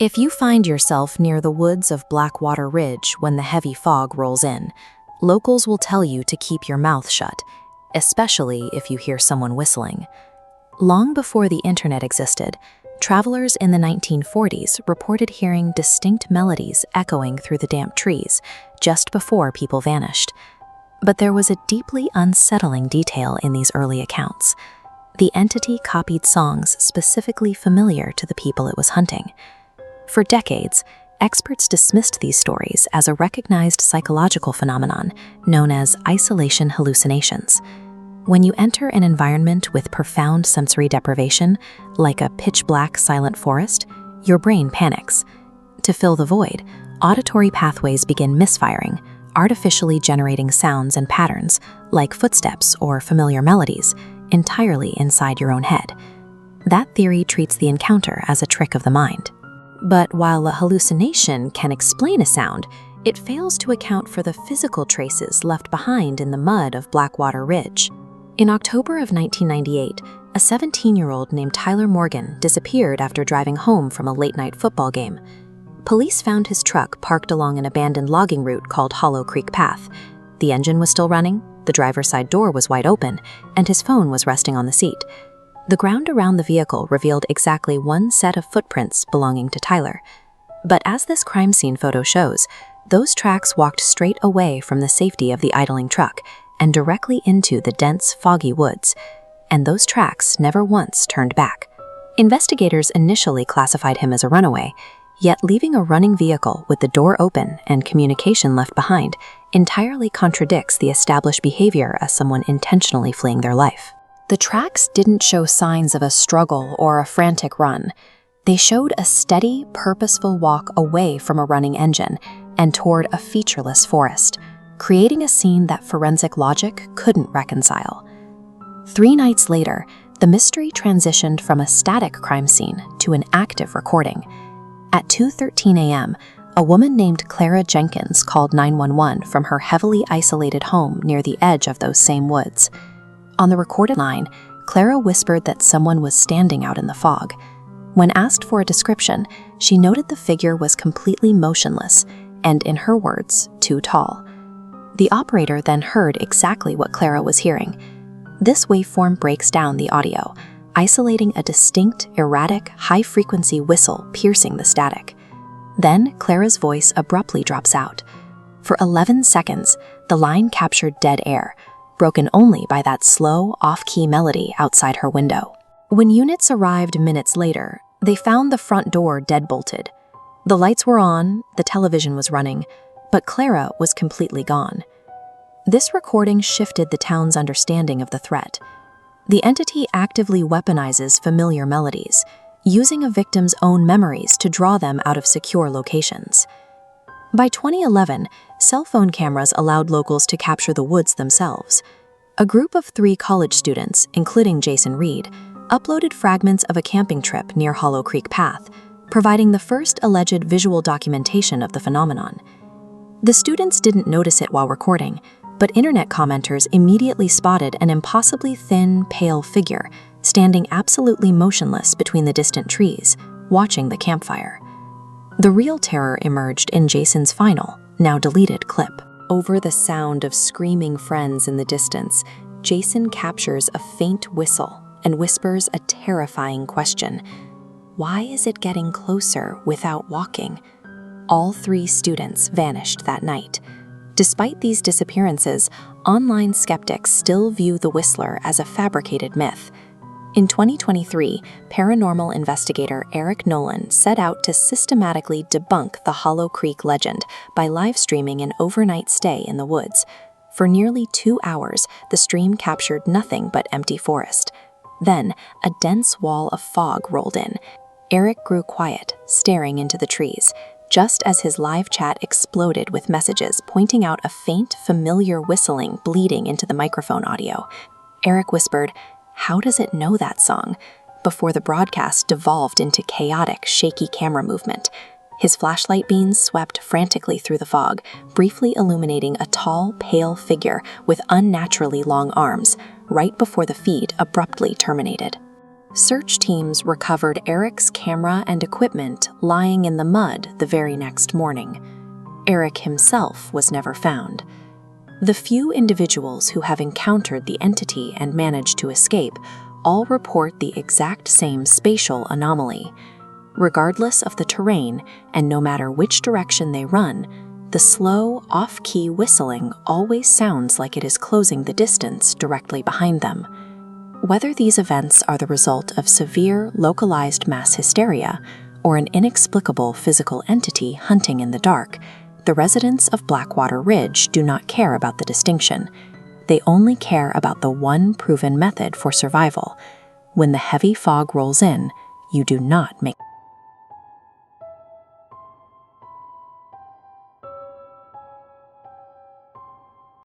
If you find yourself near the woods of Blackwater Ridge when the heavy fog rolls in, locals will tell you to keep your mouth shut, especially if you hear someone whistling. Long before the internet existed, travelers in the 1940s reported hearing distinct melodies echoing through the damp trees just before people vanished. But there was a deeply unsettling detail in these early accounts. The entity copied songs specifically familiar to the people it was hunting. For decades, experts dismissed these stories as a recognized psychological phenomenon known as isolation hallucinations. When you enter an environment with profound sensory deprivation, like a pitch-black silent forest, your brain panics. To fill the void, auditory pathways begin misfiring, artificially generating sounds and patterns, like footsteps or familiar melodies, entirely inside your own head. That theory treats the encounter as a trick of the mind. But while a hallucination can explain a sound, it fails to account for the physical traces left behind in the mud of Blackwater Ridge. In October of 1998, a 17-year-old named Tyler Morgan disappeared after driving home from a late-night football game. Police found his truck parked along an abandoned logging route called Hollow Creek Path. The engine was still running, the driver's side door was wide open, and his phone was resting on the seat. The ground around the vehicle revealed exactly one set of footprints belonging to Tyler. But as this crime scene photo shows, those tracks walked straight away from the safety of the idling truck and directly into the dense, foggy woods. And those tracks never once turned back. Investigators initially classified him as a runaway, yet leaving a running vehicle with the door open and communication left behind entirely contradicts the established behavior as someone intentionally fleeing their life. The tracks didn't show signs of a struggle or a frantic run. They showed a steady, purposeful walk away from a running engine and toward a featureless forest, creating a scene that forensic logic couldn't reconcile. 3 nights later, the mystery transitioned from a static crime scene to an active recording. At 2:13 a.m., a woman named Clara Jenkins called 911 from her heavily isolated home near the edge of those same woods. On the recorded line, Clara whispered that someone was standing out in the fog. When asked for a description, she noted the figure was completely motionless and, in her words, too tall. The operator then heard exactly what Clara was hearing. This waveform breaks down the audio, isolating a distinct, erratic, high-frequency whistle piercing the static. Then Clara's voice abruptly drops out. For 11 seconds, the line captured dead air, broken only by that slow, off-key melody outside her window. When units arrived minutes later, they found the front door deadbolted. The lights were on, the television was running, but Clara was completely gone. This recording shifted the town's understanding of the threat. The entity actively weaponizes familiar melodies, using a victim's own memories to draw them out of secure locations. By 2011, cell phone cameras allowed locals to capture the woods themselves. A group of 3 college students, including Jason Reed, uploaded fragments of a camping trip near Hollow Creek Path, providing the first alleged visual documentation of the phenomenon. The students didn't notice it while recording, but internet commenters immediately spotted an impossibly thin, pale figure standing absolutely motionless between the distant trees, watching the campfire. The real terror emerged in Jason's final, now deleted clip. Over the sound of screaming friends in the distance, Jason captures a faint whistle and whispers a terrifying question. Why is it getting closer without walking? All 3 students vanished that night. Despite these disappearances, online skeptics still view the Whistler as a fabricated myth. In 2023, paranormal investigator Eric Nolan set out to systematically debunk the Hollow Creek legend by live-streaming an overnight stay in the woods. For nearly 2 hours, the stream captured nothing but empty forest. Then, a dense wall of fog rolled in. Eric grew quiet, staring into the trees, just as his live chat exploded with messages pointing out a faint, familiar whistling bleeding into the microphone audio. Eric whispered, "How does it know that song?" before the broadcast devolved into chaotic, shaky camera movement. His flashlight beams swept frantically through the fog, briefly illuminating a tall, pale figure with unnaturally long arms, right before the feed abruptly terminated. Search teams recovered Eric's camera and equipment lying in the mud the very next morning. Eric himself was never found. The few individuals who have encountered the entity and managed to escape all report the exact same spatial anomaly. Regardless of the terrain and no matter which direction they run, the slow, off-key whistling always sounds like it is closing the distance directly behind them. Whether these events are the result of severe, localized mass hysteria or an inexplicable physical entity hunting in the dark, the residents of Blackwater Ridge do not care about the distinction. They only care about the one proven method for survival. When the heavy fog rolls in, you do not make